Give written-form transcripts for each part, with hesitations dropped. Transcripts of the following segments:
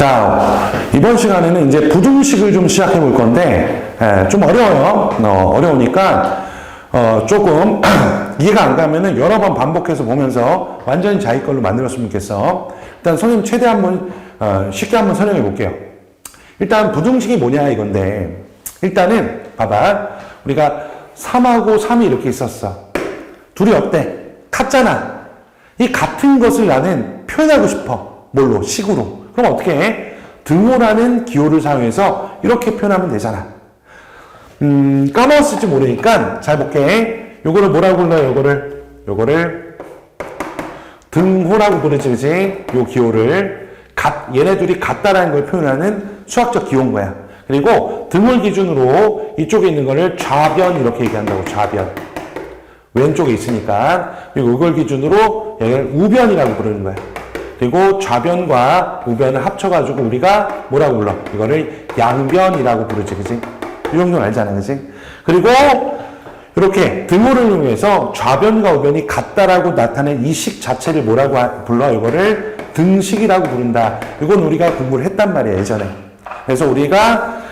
자, 이번 시간에는 이제 부등식을 좀 시작해 볼 건데, 좀 어려워요. 어려우니까, 조금 이해가 안 가면은 여러 번 반복해서 보면서 완전히 자기 걸로 만들었으면 좋겠어. 일단 선생님 최대 한번, 쉽게 한번 설명해 볼게요. 일단 부등식이 뭐냐 이건데, 일단은, 봐봐. 우리가 3하고 3이 이렇게 있었어. 둘이 어때? 같잖아. 이 같은 것을 나는 표현하고 싶어. 뭘로? 식으로. 그럼 어떻게 해? 등호라는 기호를 사용해서 이렇게 표현하면 되잖아. 까먹었을지 모르니까 잘 볼게. 요거를 뭐라고 불러요? 요거를 등호라고 부르지, 그지? 요 기호를 얘네 둘이 같다라는 걸 표현하는 수학적 기호인 거야. 그리고 등호를 기준으로 이쪽에 있는 거를 좌변 이렇게 얘기한다고. 좌변. 왼쪽에 있으니까. 그리고 이걸 기준으로 얘를 우변이라고 부르는 거야. 그리고 좌변과 우변을 합쳐가지고 우리가 뭐라고 불러? 이거를 양변이라고 부르지, 그지? 이 정도는 알잖아, 그지? 그리고 이렇게 등호를 이용해서 좌변과 우변이 같다라고 나타낸 이 식 자체를 뭐라고 불러? 이거를 등식이라고 부른다. 이건 우리가 공부를 했단 말이야, 예전에. 그래서 우리가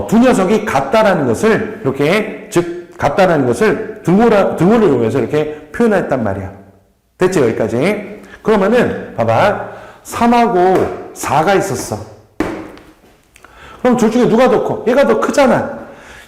두 녀석이 같다라는 것을 이렇게 같다라는 것을 등호를 이용해서 이렇게 표현했단 말이야. 됐지, 여기까지? 그러면은 봐봐. 3하고 4가 있었어. 그럼 둘 중에 누가 더 커? 얘가 더 크잖아.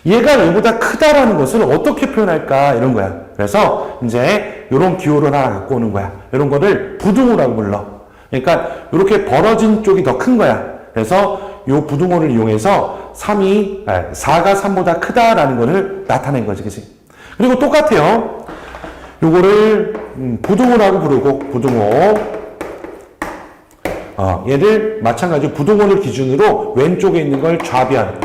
얘가 얘보다 크다라는 것을 어떻게 표현할까? 이런 거야. 그래서 이제 이런 기호를 하나 갖고 오는 거야. 이런 거를 부등호라고 불러. 그러니까 이렇게 벌어진 쪽이 더 큰 거야. 그래서 이 부등호를 이용해서 4가 3보다 크다라는 거를 나타낸 거지, 그치? 그리고 똑같아요. 요거를 부등호라고 부르고, 부등호. 얘를 마찬가지로 부등호를 기준으로 왼쪽에 있는 걸 좌변,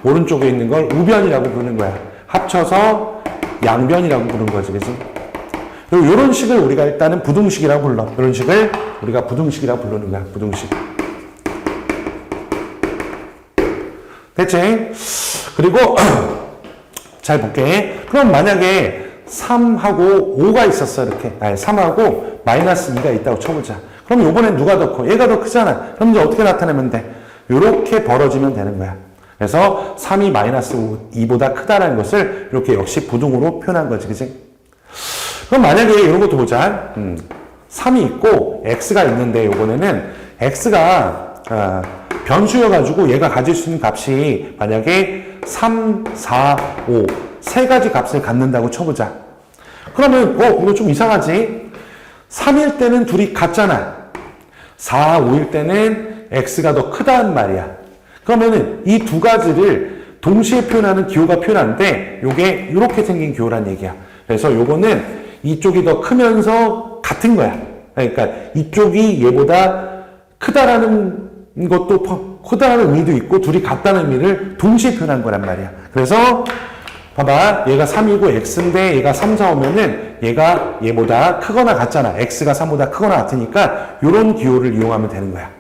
오른쪽에 있는 걸 우변이라고 부르는 거야. 합쳐서 양변이라고 부르는 거지, 그치? 그리고 요런 식을 우리가 일단은 부등식이라고 불러. 이런 식을 우리가 부등식이라고 부르는 거야, 부등식. 됐지? 그리고 잘 볼게. 그럼 만약에 3하고 5가 있었어, 이렇게. 3하고 마이너스 2가 있다고 쳐보자. 그럼 요번엔 누가 더 커? 얘가 더 크잖아. 그럼 이제 어떻게 나타내면 돼? 요렇게 벌어지면 되는 거야. 그래서 3이 마이너스 2보다 크다라는 것을 이렇게 역시 부등호로 표현한 거지, 그치? 그럼 만약에 이런 것도 보자. 3이 있고 x가 있는데 요번에는 x가 변수여가지고 얘가 가질 수 있는 값이 만약에 3, 4, 5 세 가지 값을 갖는다고 쳐보자. 그러면 이거 좀 이상하지? 3일 때는 둘이 같잖아. 4, 5일 때는 x가 더 크다는 말이야. 그러면은 이 두 가지를 동시에 표현하는 기호가 표현하는데 요게 이렇게 생긴 기호란 얘기야. 그래서 요거는 이쪽이 더 크면서 같은 거야. 그러니까 이쪽이 얘보다 크다라는 것도 크다라는 의미도 있고 둘이 같다는 의미를 동시에 표현한 거란 말이야. 그래서 봐봐. 얘가 3이고 x인데 얘가 3, 4 오면은 얘가 얘보다 크거나 같잖아. x가 3보다 크거나 같으니까 요런 기호를 이용하면 되는 거야.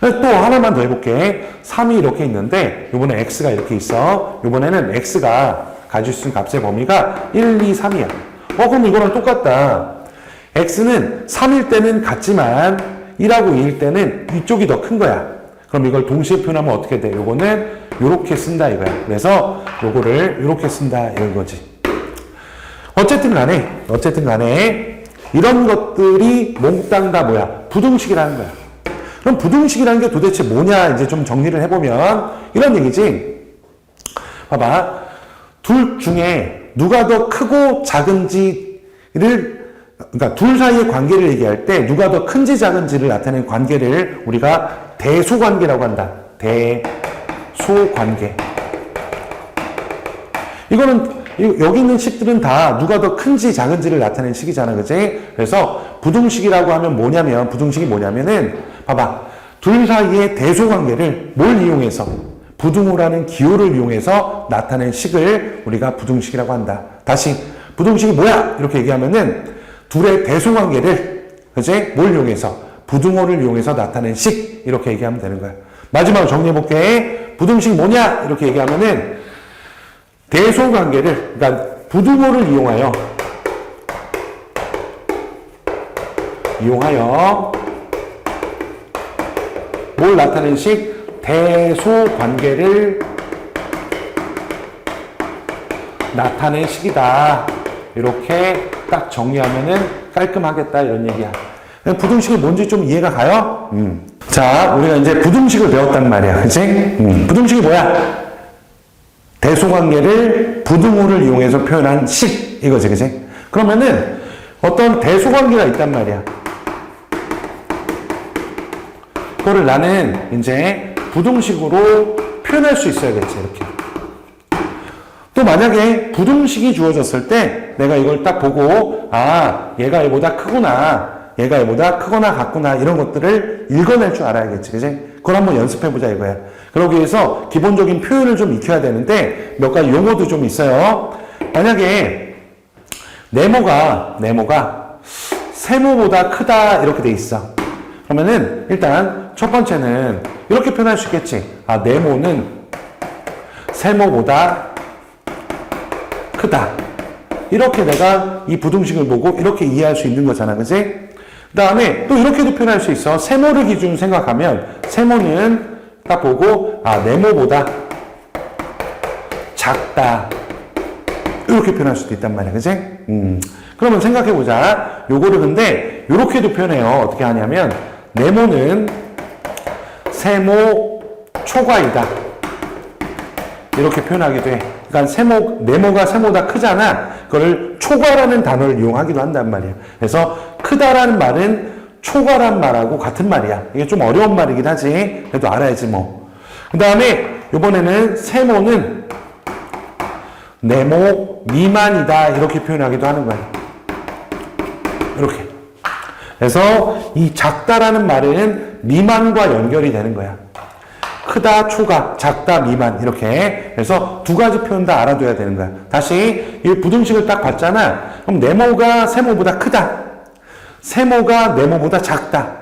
또 하나만 더 해볼게. 3이 이렇게 있는데 요번에 x가 이렇게 있어. 요번에는 x가 가질 수 있는 값의 범위가 1, 2, 3이야. 그럼 이거랑 똑같다. x는 3일 때는 같지만 1하고 2일 때는 이쪽이 더 큰 거야. 그럼 이걸 동시에 표현하면 어떻게 돼? 요거는 요렇게 쓴다 이거야. 그래서 요거를 요렇게 쓴다 이런 거지. 어쨌든 간에 이런 것들이 몽땅 다 뭐야? 부등식이라는 거야. 그럼 부등식이라는 게 도대체 뭐냐 이제 좀 정리를 해보면 이런 얘기지. 봐봐. 둘 중에 누가 더 크고 작은지를 그러니까 둘 사이의 관계를 얘기할 때 누가 더 큰지 작은지를 나타내는 관계를 우리가 대소관계라고 한다. 대소관계. 이거는 여기 있는 식들은 다 누가 더 큰지 작은지를 나타내는 식이잖아, 그치? 그래서 부등식이라고 하면 부등식이 뭐냐면은 봐봐. 둘 사이의 대소관계를 뭘 이용해서? 부등호라는 기호를 이용해서 나타낸 식을 우리가 부등식이라고 한다. 다시 부등식이 뭐야? 이렇게 얘기하면은 둘의 대소관계를 그치? 뭘 이용해서? 부등호를 이용해서 나타낸 식 이렇게 얘기하면 되는 거야. 마지막으로 정리해볼게. 부등식이 뭐냐? 이렇게 얘기하면은 대소관계를 그러니까 부등호를 이용하여 뭘 나타내는 식? 대소 관계를 나타낸 식이다. 이렇게 딱 정리하면은 깔끔하겠다 이런 얘기야. 부등식이 뭔지 좀 이해가 가요? 자, 우리가 이제 부등식을 배웠단 말이야. 그치? 부등식이 뭐야? 대소관계를 부등호를 이용해서 표현한 식. 이거지, 그치? 그러면은 어떤 대소관계가 있단 말이야. 그거를 나는 이제 부등식으로 표현할 수 있어야겠지, 이렇게. 또 만약에 부등식이 주어졌을 때 내가 이걸 딱 보고 아, 얘가 얘보다 크구나. 얘가 얘보다 크거나 같구나 이런 것들을 읽어낼 줄 알아야겠지, 그지? 그걸 한번 연습해보자 이거야. 그러기 위해서 기본적인 표현을 좀 익혀야 되는데 몇 가지 용어도 좀 있어요. 만약에 네모가 세모보다 크다 이렇게 돼 있어. 그러면은 일단 첫 번째는 이렇게 표현할 수 있겠지. 아, 네모는 세모보다 크다. 이렇게 내가 이 부등식을 보고 이렇게 이해할 수 있는 거잖아, 그지? 그 다음에 또 이렇게도 표현할 수 있어. 세모를 기준으로 생각하면 세모는 딱 보고 아, 네모보다 작다. 이렇게 표현할 수도 있단 말이야, 그지? 그러면 생각해보자. 요거를 근데 이렇게도 표현해요. 어떻게 하냐면 네모는 세모 초과이다. 이렇게 표현하기도 해. 그러니까 네모가 세모보다 크잖아. 그걸 초과라는 단어를 이용하기도 한단 말이야. 그래서 크다라는 말은 초과란 말하고 같은 말이야. 이게 좀 어려운 말이긴 하지. 그래도 알아야지 뭐. 그 다음에 이번에는 세모는 네모 미만이다. 이렇게 표현하기도 하는 거야. 이렇게. 그래서 이 작다라는 말은 미만과 연결이 되는 거야. 크다, 초과, 작다, 미만 이렇게. 그래서 두 가지 표현 다 알아둬야 되는 거야. 다시 이 부등식을 딱 봤잖아. 그럼 네모가 세모보다 크다. 세모가 네모보다 작다.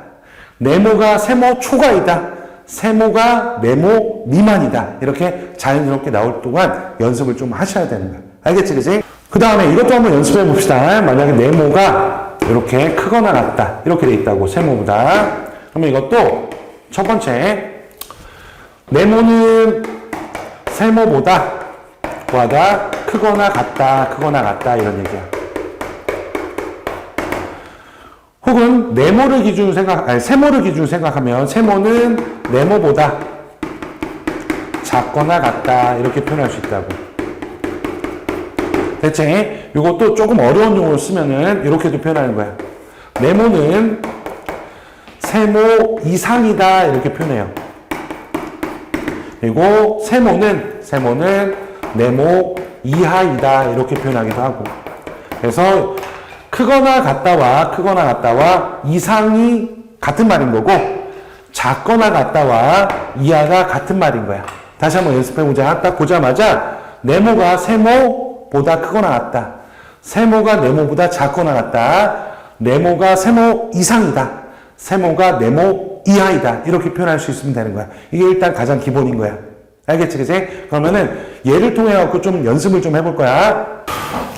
네모가 세모 초과이다. 세모가 네모 미만이다. 이렇게 자연스럽게 나올 동안 연습을 좀 하셔야 되는 거야. 알겠지, 그지? 그 다음에 이것도 한번 연습해 봅시다. 만약에 네모가 이렇게 크거나 같다. 이렇게 돼 있다고, 세모보다. 그러면 이것도 첫 번째, 네모는 세모보다 뭐하다? 크거나 같다, 이런 얘기야. 혹은 세모를 기준으로 생각하면 세모는 네모보다 작거나 같다, 이렇게 표현할 수 있다고. 대체 이것도 조금 어려운 용어로 쓰면은 이렇게도 표현하는 거야. 네모는 세모 이상이다, 이렇게 표현해요. 그리고 세모는 네모 이하이다, 이렇게 표현하기도 하고. 그래서 크거나 같다와 이상이 같은 말인 거고, 작거나 같다와 이하가 같은 말인 거야. 다시 한번 연습해보자. 딱 보자마자 네모가 세모보다 크거나 같다. 세모가 네모보다 작거나 같다. 네모가 세모 이상이다. 세모가 네모 이하이다. 이렇게 표현할 수 있으면 되는 거야. 이게 일단 가장 기본인 거야. 알겠지, 그지? 그러면은 얘를 통해 갖고 좀 연습을 좀 해볼 거야.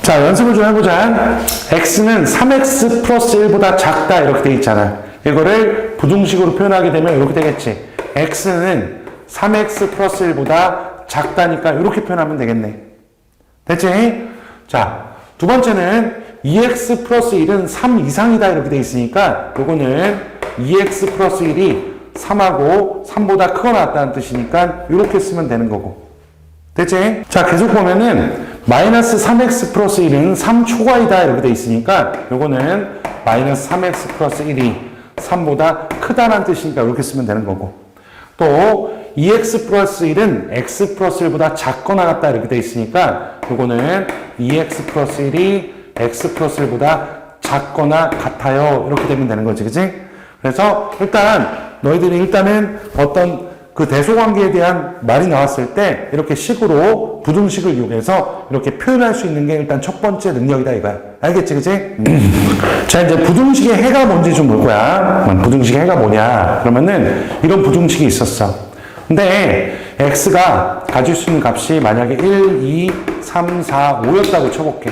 자, 연습을 좀 해보자. x는 3x 플러스 1보다 작다, 이렇게 돼 있잖아. 이거를 부등식으로 표현하게 되면 이렇게 되겠지. x는 3x 플러스 1보다 작다니까 이렇게 표현하면 되겠네. 됐지? 자, 두 번째는 2x 플러스 1은 3 이상이다, 이렇게 돼 있으니까 요거는 2x 플러스 1이 3하고 3보다 크거나 같다는 뜻이니까 이렇게 쓰면 되는 거고. 됐지? 자, 계속 보면은 마이너스 3x 플러스 1은 3 초과이다, 이렇게 돼 있으니까 요거는 마이너스 3x 플러스 1이 3보다 크다는 뜻이니까 이렇게 쓰면 되는 거고. 또 2x 플러스 1은 x 플러스 1보다 작거나 같다, 이렇게 돼 있으니까 요거는 2x 플러스 1이 x 플러스 1보다 작거나 같아요, 이렇게 되면 되는 거지, 그치? 그래서 너희들이 일단은 어떤 그 대소관계에 대한 말이 나왔을 때 이렇게 식으로 부등식을 이용해서 이렇게 표현할 수 있는 게 일단 첫 번째 능력이다, 이거야. 알겠지, 그치? 자, 이제 부등식의 해가 뭔지 좀 볼 거야. 부등식의 해가 뭐냐? 그러면은 이런 부등식이 있었어. 근데 x가 가질 수 있는 값이 만약에 1, 2, 3, 4, 5였다고 쳐볼게.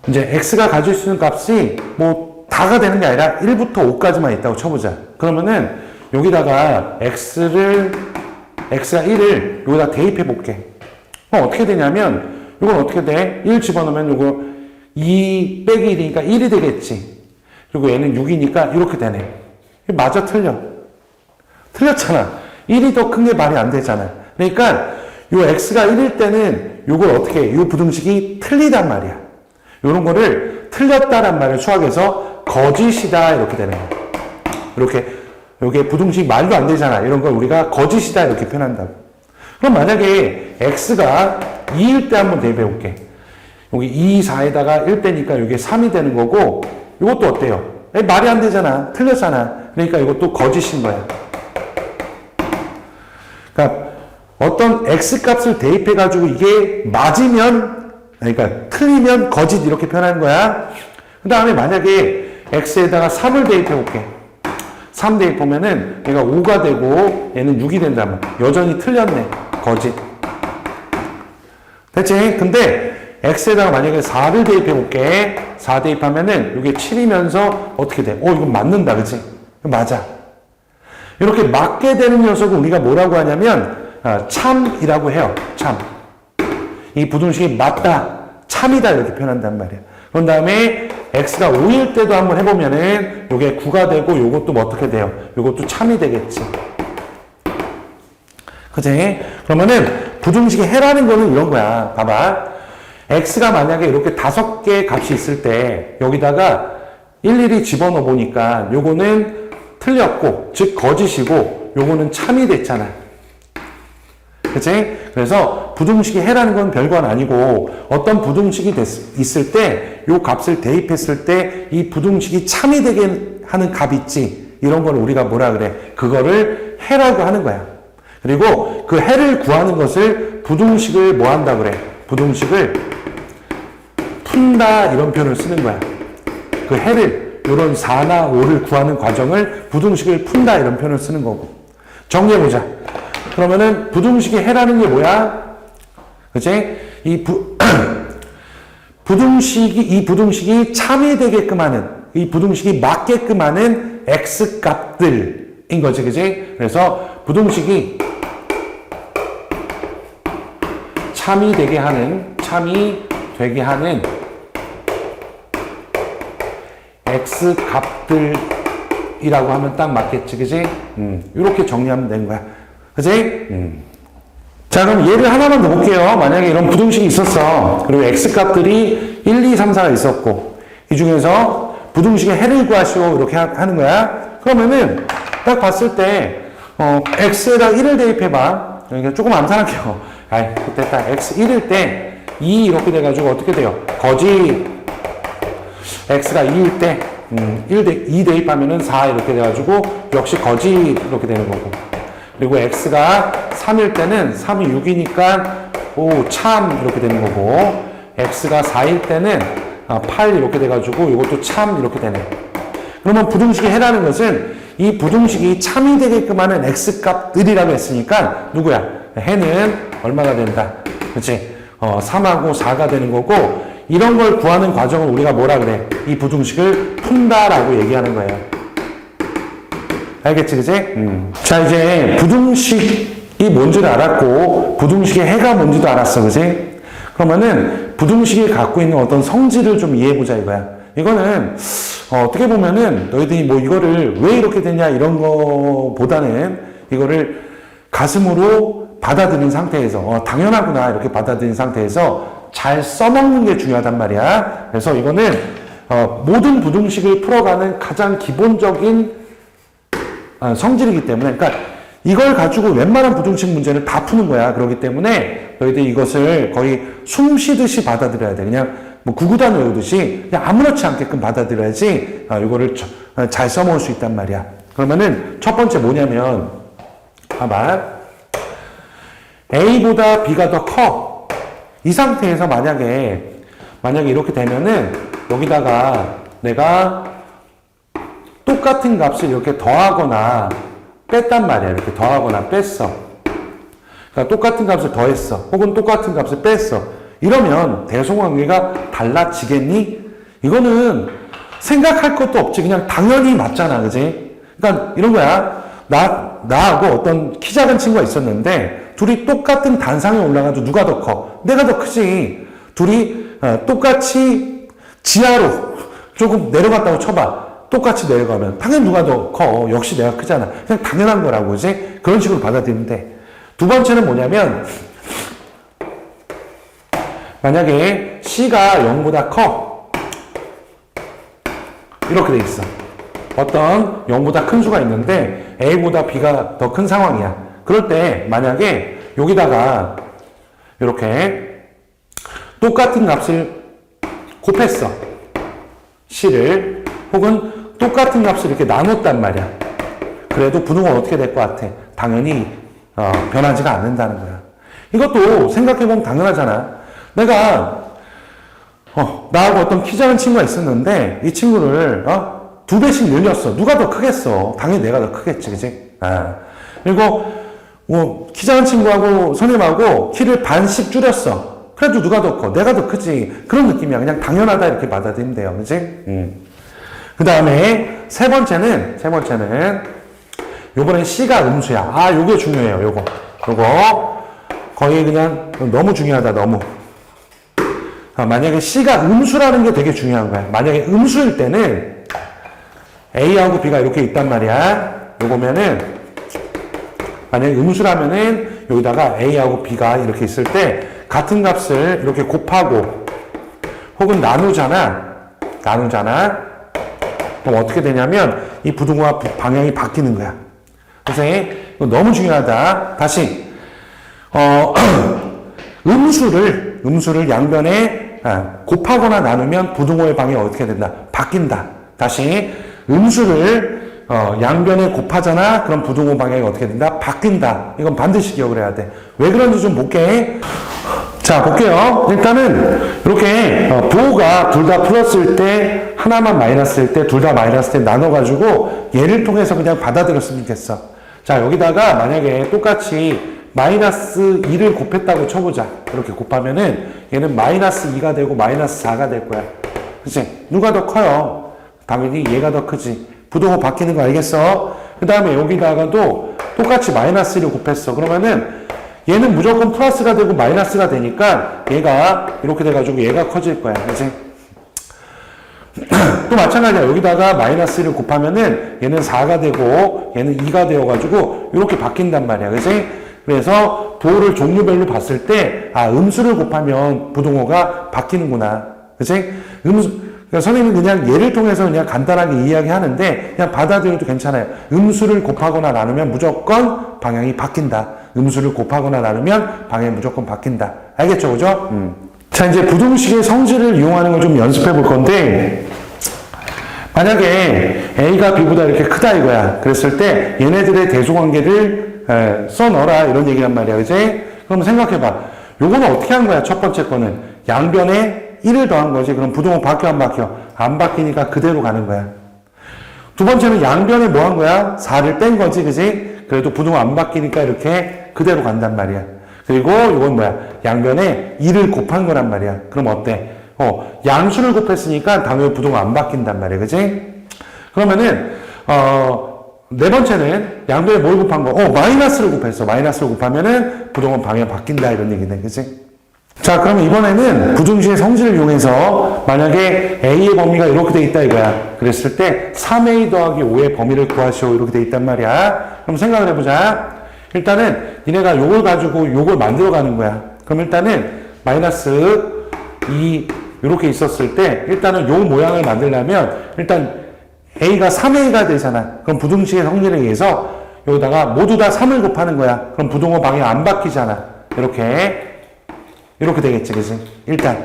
이제 x가 가질 수 있는 값이 뭐 다가 되는 게 아니라 1부터 5까지만 있다고 쳐보자. 그러면은 여기다가 x가 1을 여기다 대입해 볼게. 그럼 어떻게 되냐면 이건 어떻게 돼? 1 집어넣으면 요거 2 빼기 1이니까 1이 되겠지. 그리고 얘는 6이니까 이렇게 되네. 맞아, 틀려? 틀렸잖아. 1이 더 큰 게 말이 안 되잖아. 그러니까 요 x가 1일 때는 요걸 어떻게 해? 요 부등식이 틀리단 말이야. 요런 거를 틀렸다란 말을 수학에서 거짓이다 이렇게 되는 거야. 이렇게 요게 부등식 말도 안 되잖아. 이런 걸 우리가 거짓이다 이렇게 표현한다고. 그럼 만약에 x가 2일 때 한번 대입해 볼게. 여기 2, 4에다가 1대니까 이게 3이 되는 거고, 이것도 어때요? 말이 안 되잖아. 틀렸잖아. 그러니까 이것도 거짓인 거야. 그러니까 어떤 x 값을 대입해 가지고 이게 맞으면, 그러니까 틀리면 거짓 이렇게 표현하는 거야. 그 다음에 만약에 x에다가 3을 대입해 볼게. 3 대입하면은 얘가 5가 되고 얘는 6이 된다면 여전히 틀렸네. 거짓. 됐지? 근데 x에다가 만약에 4를 대입해 볼게. 4 대입하면은 이게 7이면서 어떻게 돼? 이건 맞는다. 그치? 맞아. 이렇게 맞게 되는 녀석을 우리가 뭐라고 하냐면 참이라고 해요. 참. 이 부등식이 맞다. 참이다. 이렇게 표현한단 말이야. 그런 다음에 x가 5일 때도 한번 해보면은 요게 9가 되고 요것도 뭐 어떻게 돼요? 요것도 참이 되겠지. 그치? 그러면은 부등식의 해라는 거는 이런 거야. 봐봐. x가 만약에 이렇게 5개의 값이 있을 때 여기다가 일일이 집어넣어 보니까 요거는 틀렸고, 즉 거짓이고, 요거는 참이 됐잖아. 그치? 그래서 부등식의 해라는 건 별건 아니고 어떤 부등식이 있을 때 요 값을 대입했을 때 이 부등식이 참이 되게 하는 값 있지. 이런 걸 우리가 뭐라 그래? 그거를 해라고 하는 거야. 그리고 그 해를 구하는 것을 부등식을 뭐 한다 그래? 부등식을 푼다 이런 표현을 쓰는 거야. 그 해를 요런 4나 5를 구하는 과정을 부등식을 푼다 이런 표현을 쓰는 거고. 정리해보자. 그러면은 부등식의 해라는 게 뭐야? 그치? 이 부등식이 참이 되게끔 하는, 이 부등식이 맞게끔 하는 x 값들인 거지, 그치? 그래서 부등식이 참이 되게 하는 x 값들이라고 하면 딱 맞겠지, 그치? 이렇게 정리하면 되는 거야. 그치? 자, 그럼 예를 하나만 더 볼게요. 만약에 이런 부등식이 있었어. 그리고 x값들이 1, 2, 3, 4가 있었고, 이 중에서 부등식의 해를 구하시오. 이렇게 하는 거야. 그러면은, 딱 봤을 때, x에다 1을 대입해봐. 그러니까 조금 암산할게요. 됐다. x 1일 때, 2 이렇게 돼가지고 어떻게 돼요? 거짓. x가 2일 때, 2 대입하면은 4 이렇게 돼가지고, 역시 거짓 이렇게 되는 거고. 그리고 x가 3일 때는 3이 6이니까 참 이렇게 되는 거고, x가 4일 때는 8 이렇게 돼가지고 이것도 참 이렇게 되네. 그러면 부등식의 해라는 것은 이 부등식이 참이 되게끔 하는 x값들이라고 했으니까 누구야? 해는 얼마가 된다. 그치? 3하고 4가 되는 거고, 이런 걸 구하는 과정을 우리가 뭐라 그래? 이 부등식을 푼다라고 얘기하는 거예요. 알겠지, 그치? 자, 이제 부등식이 뭔지를 알았고, 부등식의 해가 뭔지도 알았어, 그치? 그러면은 부등식이 갖고 있는 어떤 성질을 좀 이해해보자 이거야. 이거는 어떻게 보면은 너희들이 뭐 이거를 왜 이렇게 되냐 이런 거보다는 이거를 가슴으로 받아들인 상태에서 당연하구나 이렇게 받아들인 상태에서 잘 써먹는 게 중요하단 말이야. 그래서 이거는 모든 부등식을 풀어가는 가장 기본적인 성질이기 때문에, 그러니까 이걸 가지고 웬만한 부등식 문제를 다 푸는 거야. 그렇기 때문에 너희들이 이것을 거의 숨 쉬듯이 받아들여야 돼. 그냥 뭐 구구단 외우듯이 그냥 아무렇지 않게끔 받아들여야지 이거를 잘 써먹을 수 있단 말이야. 그러면은 첫 번째 뭐냐면, 봐봐. A보다 B가 더 커. 이 상태에서 만약에 이렇게 되면은 여기다가 내가 똑같은 값을 이렇게 더하거나 뺐단 말이야. 이렇게 더하거나 뺐어. 그러니까 똑같은 값을 더했어. 혹은 똑같은 값을 뺐어. 이러면 대소관계가 달라지겠니? 이거는 생각할 것도 없지. 그냥 당연히 맞잖아. 그지? 그러니까 이런 거야. 나하고 어떤 키 작은 친구가 있었는데, 둘이 똑같은 단상에 올라가도 누가 더 커? 내가 더 크지. 둘이 똑같이 지하로 조금 내려갔다고 쳐봐. 똑같이 내려가면 당연히 누가 더 커. 역시 내가 크잖아. 그냥 당연한 거라고. 그지? 그런 식으로 받아들이는데, 두 번째는 뭐냐면, 만약에 C가 0보다 커. 이렇게 돼 있어. 어떤 0보다 큰 수가 있는데 A보다 B가 더 큰 상황이야. 그럴 때 만약에 여기다가 이렇게 똑같은 값을 곱했어. C를. 혹은 똑같은 값을 이렇게 나눴단 말이야. 그래도 부등호가 어떻게 될 것 같아? 당연히 변하지가 않는다는 거야. 이것도 생각해보면 당연하잖아. 내가 나하고 어떤 키 작은 친구가 있었는데 이 친구를 2배씩 늘렸어. 누가 더 크겠어? 당연히 내가 더 크겠지, 그지? 그리고 키 작은 친구하고 선생님하고 키를 반씩 줄였어. 그래도 누가 더 커? 내가 더 크지. 그런 느낌이야. 그냥 당연하다 이렇게 받아들이면 돼요, 그지? 그 다음에 세 번째는 요번엔 C가 음수야. 요게 중요해요. 요거 거의 그냥 너무 중요하다. 너무. 만약에 C가 음수라는 게 되게 중요한 거야. 만약에 음수일 때는 A하고 B가 이렇게 있단 말이야. 요거면은 만약에 음수라면은 여기다가 A하고 B가 이렇게 있을 때 같은 값을 이렇게 곱하고 혹은 나누잖아. 그럼 어떻게 되냐면 이 부등호와 방향이 바뀌는 거야. 선생님, 이거 너무 중요하다. 다시 음수를 양변에 곱하거나 나누면 부등호의 방향이 어떻게 된다? 바뀐다. 다시 음수를 양변에 곱하잖아. 그럼 부등호 방향이 어떻게 된다? 바뀐다. 이건 반드시 기억을 해야 돼. 왜 그런지 좀 볼게. 자, 볼게요. 일단은 이렇게 부호가 둘 다 플러스일 때 하나만 마이너스일 때 둘 다 마이너스일 때 나눠가지고 얘를 통해서 그냥 받아들였으면 좋겠어. 자, 여기다가 만약에 똑같이 마이너스 2를 곱했다고 쳐보자. 이렇게 곱하면은 얘는 마이너스 2가 되고 마이너스 4가 될 거야. 그치? 누가 더 커요? 당연히 얘가 더 크지. 부등호 바뀌는 거 알겠어? 그 다음에 여기다가도 똑같이 마이너스 1을 곱했어. 그러면은 얘는 무조건 플러스가 되고 마이너스가 되니까 얘가 이렇게 돼가지고 얘가 커질 거야. 그치? 또 마찬가지야. 여기다가 마이너스 1을 곱하면은 얘는 4가 되고 얘는 2가 되어가지고 이렇게 바뀐단 말이야. 그치? 그래서 부호를 종류별로 봤을 때 음수를 곱하면 부등호가 바뀌는구나. 그치? 그러니까 선생님은 그냥 예를 통해서 그냥 간단하게 이야기하는데 그냥 받아들여도 괜찮아요. 음수를 곱하거나 나누면 무조건 방향이 바뀐다. 음수를 곱하거나 나누면 방향이 무조건 바뀐다. 알겠죠? 그죠? 자, 이제 부등식의 성질을 이용하는 걸 좀 연습해 볼 건데, 만약에 A가 B보다 이렇게 크다 이거야. 그랬을 때 얘네들의 대소관계를 써넣어라. 이런 얘기란 말이야. 그지? 그럼 생각해봐. 요거는 어떻게 한 거야? 첫 번째 거는. 양변에 1을 더한 거지. 그럼 부등호 바뀌어 안 바뀌어? 안 바뀌니까 그대로 가는 거야. 두 번째는 양변에 뭐 한 거야? 4를 뺀 거지. 그지? 그래도 부등호 안 바뀌니까 이렇게 그대로 간단 말이야. 그리고 이건 뭐야? 양변에 2를 곱한 거란 말이야. 그럼 어때? 양수를 곱했으니까 당연히 부등호 안 바뀐단 말이야. 그지? 그러면은 네 번째는 양변에 뭘 곱한 거? 마이너스를 곱했어. 마이너스를 곱하면은 부등호 방향 바뀐다 이런 얘기네. 그지? 자, 그러면 이번에는 부등식의 성질을 이용해서 만약에 A의 범위가 이렇게 돼 있다 이거야. 그랬을 때 3A 더하기 5의 범위를 구하시오 이렇게 돼 있단 말이야. 그럼 생각을 해보자. 일단은 니네가 요걸 가지고 요걸 만들어 가는 거야. 그럼 일단은 마이너스 2 이렇게 있었을 때 일단은 요 모양을 만들려면 일단 A가 3A가 되잖아. 그럼 부등식의 성질에 의해서 여기다가 모두 다 3을 곱하는 거야. 그럼 부등호 방향 안 바뀌잖아. 이렇게 되겠지, 그지? 일단.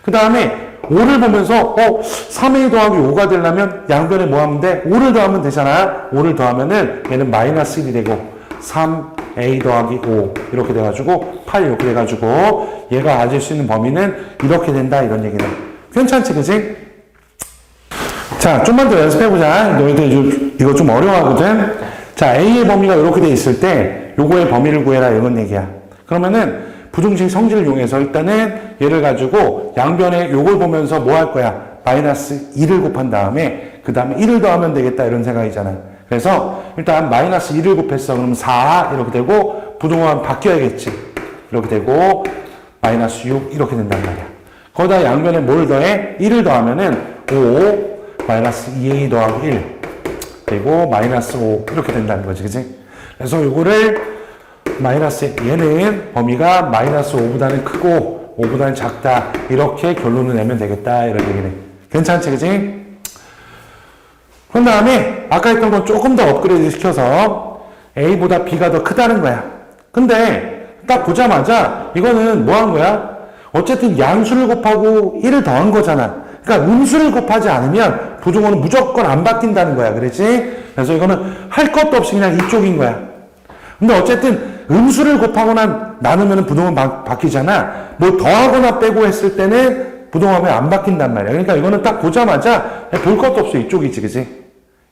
그 다음에 5를 보면서 3A 더하기 5가 되려면 양변에 뭐 하면 돼? 5를 더하면 되잖아. 5를 더하면은 얘는 마이너스 1이 되고 3A 더하기 5 이렇게 돼가지고 8 이렇게 돼가지고 얘가 가질 수 있는 범위는 이렇게 된다 이런 얘기네. 괜찮지, 그지? 자, 좀만 더 연습해보자. 너희들 이거 좀 어려워하거든? 자, A의 범위가 이렇게 돼 있을 때 요거의 범위를 구해라 이런 얘기야. 그러면은 부등식 성질을 이용해서 일단은 얘를 가지고 양변에 요걸 보면서 뭐 할 거야? 마이너스 2를 곱한 다음에 그 다음에 1을 더하면 되겠다 이런 생각이잖아. 그래서 일단 마이너스 2를 곱했어. 그럼 4 이렇게 되고 부동호는 바뀌어야겠지. 이렇게 되고 마이너스 6 이렇게 된단 말이야. 거기다 양변에 뭘 더해? 1을 더하면은 5 마이너스 2a 더하기 1 그리고 마이너스 5 이렇게 된다는 거지. 그치? 그래서 요거를 마이너스 얘는 범위가 마이너스 5보다는 크고 5보다는 작다 이렇게 결론을 내면 되겠다 이런 얘기네. 괜찮지? 그치? 그런 다음에 아까 했던 건 조금 더 업그레이드 시켜서 A보다 B가 더 크다는 거야. 근데 딱 보자마자 이거는 뭐 한 거야? 어쨌든 양수를 곱하고 1을 더한 거잖아. 그러니까 음수를 곱하지 않으면 부등호는 무조건 안 바뀐다는 거야. 그렇지? 그래서 이거는 할 것도 없이 그냥 이쪽인 거야. 근데 어쨌든 음수를 곱하거나 나누면 부등호는 바뀌잖아. 뭐 더하거나 빼고 했을 때는 부등호는 안 바뀐단 말이야. 그러니까 이거는 딱 보자마자 볼 것도 없어 이쪽이지. 그치?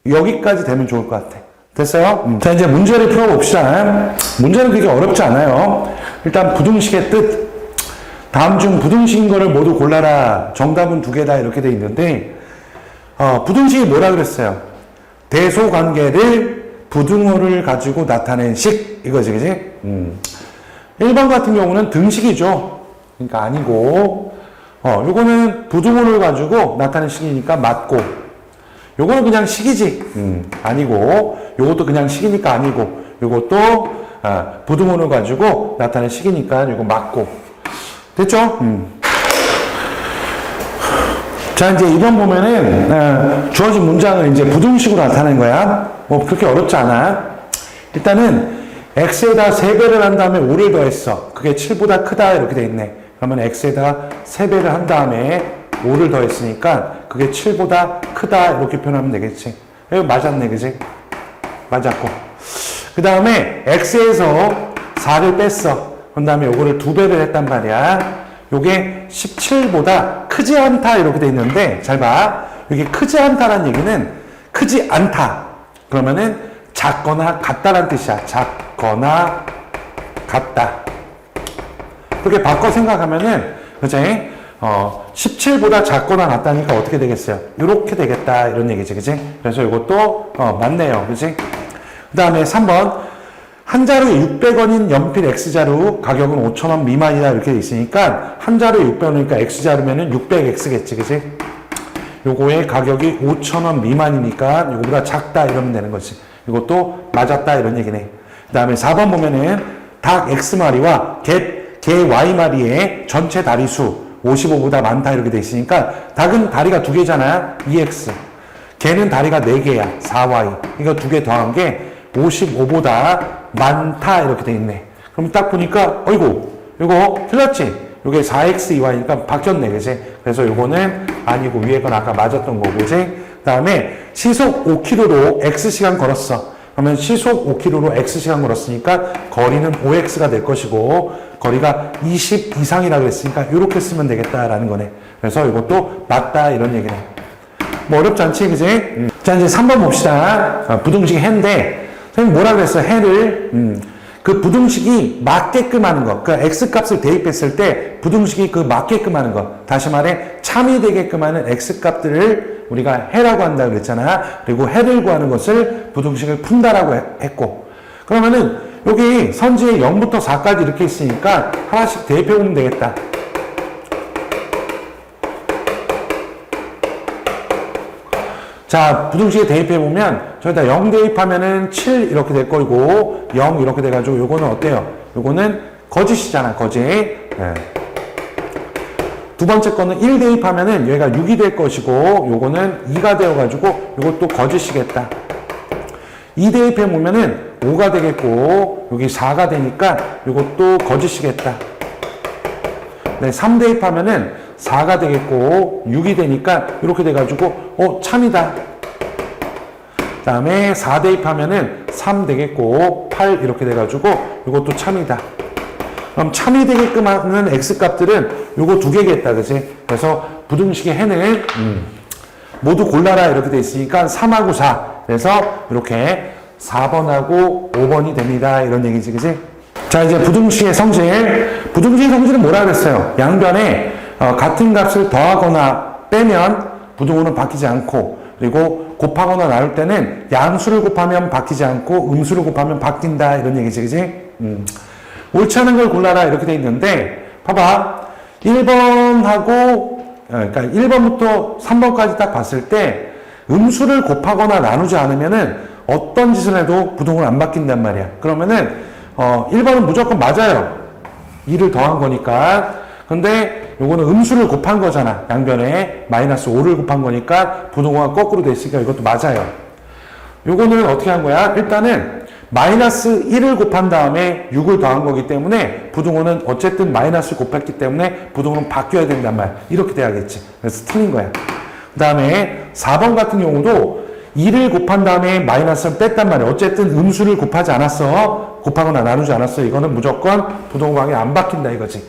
여기까지 되면 좋을 것 같아. 됐어요? 자, 이제 문제를 풀어봅시다. 문제는 그렇게 어렵지 않아요. 일단 부등식의 뜻. 다음 중 부등식인 거를 모두 골라라. 정답은 2개다. 이렇게 돼 있는데, 부등식이 뭐라 그랬어요? 대소관계를 부등호를 가지고 나타낸 식. 이거지, 그지? 1번 같은 경우는 등식이죠. 그러니까 아니고, 요거는 부등호를 가지고 나타낸 식이니까 맞고, 요거는 그냥 식이지. 아니고, 요것도 그냥 식이니까 아니고, 요것도, 부등호를 가지고 나타낸 식이니까 요거 맞고. 됐죠? 자, 이제 이번 보면은, 주어진 문장을 이제 부등식으로 나타낸 거야. 뭐, 그렇게 어렵지 않아. 일단은, x에다 3배를 한 다음에 5를 더했어. 그게 7보다 크다. 이렇게 돼 있네. 그러면 x에다 3배를 한 다음에 5를 더했으니까, 그게 7보다 크다. 이렇게 표현하면 되겠지. 이거 맞았네. 그지? 맞았고. 그 다음에, x에서 4를 뺐어. 그 다음에 요거를 2배를 했단 말이야. 요게 17보다 크지 않다 이렇게 돼 있는데 잘 봐. 이게 크지 않다라는 얘기는 크지 않다. 그러면은 작거나 같다라는 뜻이야. 작거나 같다. 그렇게 바꿔 생각하면은 그치? 17보다 작거나 같다니까 어떻게 되겠어요? 이렇게 되겠다 이런 얘기지. 그치? 그래서 이것도 맞네요. 그치? 그 다음에 3번 한 자루에 600원인 연필 X자루 가격은 5,000원 미만이다 이렇게 돼 있으니까 한 자루에 600원이니까 X자루면은 600X겠지 그치? 요거의 가격이 5,000원 미만이니까 요거보다 작다 이러면 되는 거지. 이것도 맞았다 이런 얘기네. 그 다음에 4번 보면은 닭 X마리와 개 Y마리의 전체 다리수 55보다 많다 이렇게 돼 있으니까 닭은 다리가 2개잖아 2X 개는 다리가 4개야 4Y 이거 2개 더한 게 55보다 많다 이렇게 돼 있네. 그럼 딱 보니까 어이구 이거 틀렸지? 이게 4x2y니까 바뀌었네 그지? 그래서 이거는 아니고 위에 건 아까 맞았던 거고 그지? 그 다음에 시속 5km로 x시간 걸었어. 그러면 시속 5km로 x시간 걸었으니까 거리는 5x가 될 것이고 거리가 20 이상이라 그랬으니까 이렇게 쓰면 되겠다라는 거네. 그래서 이것도 맞다 이런 얘기네. 뭐 어렵지 않지 그지? 자 이제 3번 봅시다. 부등식 해인데 선생님 뭐라 그랬어? 해를 그 부등식이 맞게끔 하는 거. 그러니까 x값을 대입했을 때 부등식이 그 맞게끔 하는 거. 다시 말해 참이 되게끔 하는 x값들을 우리가 해라고 한다 그랬잖아. 그리고 해를 구하는 것을 부등식을 푼다라고 했고. 그러면은 여기 선지에 0부터 4까지 이렇게 있으니까 하나씩 대입해 보면 되겠다. 자, 부등식에 대입해보면, 저기다 0 대입하면은 7 이렇게 될 거고, 0 이렇게 돼가지고, 요거는 어때요? 요거는 거짓이잖아, 거짓. 네. 두 번째 거는 1 대입하면은 얘가 6이 될 것이고, 요거는 2가 되어가지고, 요것도 거짓이겠다. 2 대입해보면은 5가 되겠고, 여기 4가 되니까, 요것도 거짓이겠다. 네, 3 대입하면은 4가 되겠고 6이 되니까 이렇게 돼가지고 참이다. 그 다음에 4 대입하면은 3 되겠고 8 이렇게 돼가지고 이것도 참이다. 그럼 참이 되게끔 하는 x값들은 요거 2개겠다 그치? 그래서 부등식의 해는 모두 골라라 이렇게 돼 있으니까 3하고 4 그래서 이렇게 4번하고 5번이 됩니다 이런 얘기지 그치? 자 이제 부등식의 성질은 뭐라 그랬어요? 양변에 같은 값을 더하거나 빼면 부등호는 바뀌지 않고, 그리고 곱하거나 나눌 때는 양수를 곱하면 바뀌지 않고 음수를 곱하면 바뀐다 이런 얘기지, 그지? 옳지 않은 걸 골라라 이렇게 돼 있는데 봐봐. 1번하고 그러니까 1번부터 3번까지 딱 봤을 때 음수를 곱하거나 나누지 않으면은 어떤 짓을 해도 부등호는 안 바뀐단 말이야. 그러면은 1번은 무조건 맞아요. 2를 더한 거니까. 근데 요거는 음수를 곱한 거잖아. 양변에 마이너스 5를 곱한 거니까 부등호가 거꾸로 돼 있으니까 이것도 맞아요. 요거는 어떻게 한 거야? 일단은 마이너스 1을 곱한 다음에 6을 더한 거기 때문에 부등호는 어쨌든 마이너스 곱했기 때문에 부등호는 바뀌어야 된단 말이야. 이렇게 돼야겠지. 그래서 틀린 거야. 그 다음에 4번 같은 경우도 2를 곱한 다음에 마이너스를 뺐단 말이야. 어쨌든 음수를 곱하지 않았어. 곱하거나 나누지 않았어. 이거는 무조건 부등호 방향이 안 바뀐다 이거지.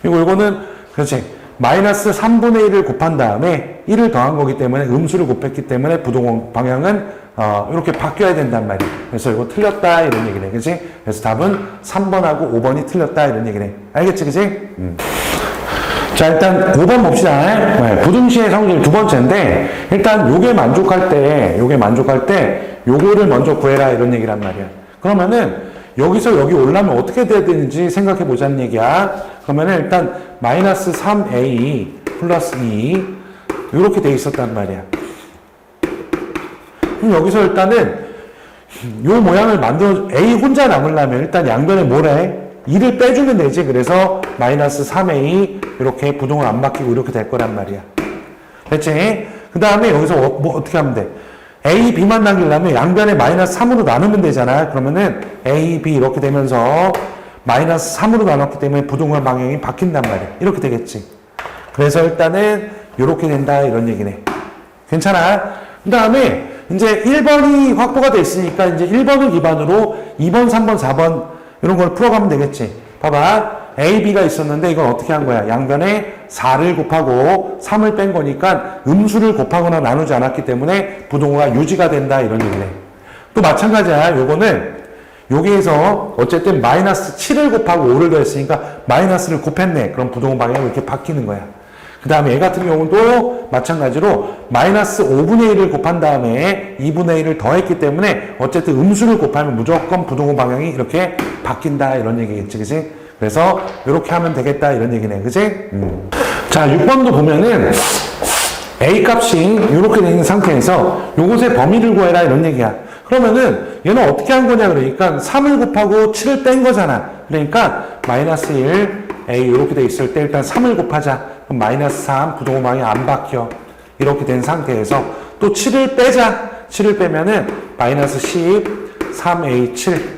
그리고 이거는 그렇지. 마이너스 3분의 1을 곱한 다음에 1을 더한 거기 때문에 음수를 곱했기 때문에 부등호 방향은 이렇게 바뀌어야 된단 말이야. 그래서 이거 틀렸다 이런 얘기네. 그치? 그래서 답은 3번하고 5번이 틀렸다 이런 얘기네. 알겠지? 그치? 자, 일단 5번 봅시다. 네, 부등식의 성질 두 번째인데 일단 요게 만족할 때 요거를 먼저 구해라 이런 얘기란 말이야. 그러면은 여기서 여기 올라면 어떻게 돼야 되는지 생각해 보자는 얘기야. 그러면은 일단 마이너스 3a 플러스 2 이렇게 돼 있었단 말이야. 그럼 여기서 일단은 요 모양을 만들어 a 혼자 남으려면 일단 양변에 뭐래? 2를 빼주면 되지. 그래서 마이너스 3a 이렇게 부등호 안 바뀌고 이렇게 될 거란 말이야. 됐지? 그 다음에 여기서 뭐 어떻게 하면 돼? a, b만 남기려면 양변에 마이너스 3으로 나누면 되잖아. 그러면은 a, b 이렇게 되면서 마이너스 3으로 나눴기 때문에 부등호 방향이 바뀐단 말이야. 이렇게 되겠지. 그래서 일단은 이렇게 된다 이런 얘기네. 괜찮아? 그 다음에 이제 1번이 확보가 돼 있으니까 이제 1번을 기반으로 2번, 3번, 4번 이런 걸 풀어가면 되겠지. 봐봐. A, B가 있었는데 이건 어떻게 한 거야? 양변에 4를 곱하고 3을 뺀 거니까 음수를 곱하거나 나누지 않았기 때문에 부등호가 유지가 된다 이런 얘기네. 또 마찬가지야. 요거는 여기에서 어쨌든 마이너스 7을 곱하고 5를 더했으니까 마이너스를 곱했네. 그럼 부등호 방향이 이렇게 바뀌는 거야. 그 다음에 얘 같은 경우도 마찬가지로 마이너스 5분의 1을 곱한 다음에 2분의 1을 더했기 때문에 어쨌든 음수를 곱하면 무조건 부등호 방향이 이렇게 바뀐다 이런 얘기겠지. 그치? 그래서 이렇게 하면 되겠다 이런 얘기네. 그치? 자, 6번도 보면은 A 값이 이렇게 되어 있는 상태에서 요것의 범위를 구해라 이런 얘기야. 그러면은 얘는 어떻게 한 거냐 그러니까 3을 곱하고 7을 뺀 거잖아. 그러니까 마이너스 1 A 이렇게 돼 있을 때 일단 3을 곱하자. 그럼 마이너스 3 부등호 방향이 안 바뀌어. 이렇게 된 상태에서 또 7을 빼자. 7을 빼면은 마이너스 10 3A7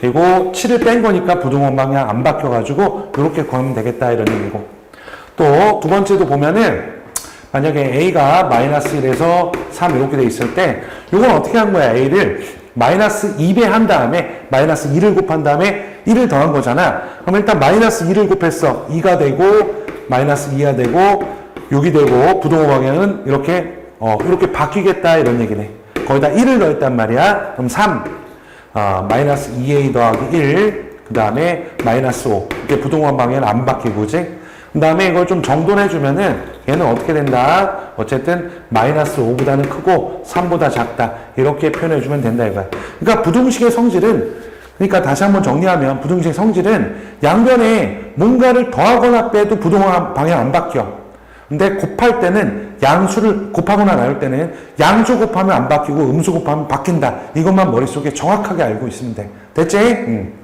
그리고 7을 뺀 거니까 부등호 방향 안 바뀌어가지고 이렇게 구하면 되겠다 이런 얘기고. 또 두 번째도 보면은 만약에 A가 마이너스 1에서 3 이렇게 돼 있을 때 이건 어떻게 한 거야? A를 마이너스 2배 한 다음에 마이너스 2를 곱한 다음에 1을 더한 거잖아. 그럼 일단 마이너스 2를 곱했어. 2가 되고 마이너스 2가 되고 6이 되고 부등호 방향은 이렇게 이렇게 바뀌겠다 이런 얘기네. 거기다 1을 더했단 말이야. 그럼 3 마이너스 2a 더하기 1 그 다음에 마이너스 5 이렇게 부등호 방향은 안 바뀌고 그지? 그 다음에 이걸 좀 정돈해주면은 얘는 어떻게 된다? 어쨌든 마이너스 5보다는 크고 3보다 작다. 이렇게 표현해주면 된다 이거야. 그러니까 부등식의 성질은 그러니까 다시 한번 정리하면 부등식의 성질은 양변에 뭔가를 더하거나 빼도 부등호 방향 안 바뀌어. 근데 곱할 때는 양수를 곱하거나 나눌 때는 양수 곱하면 안 바뀌고 음수 곱하면 바뀐다. 이것만 머릿속에 정확하게 알고 있으면 돼. 됐지?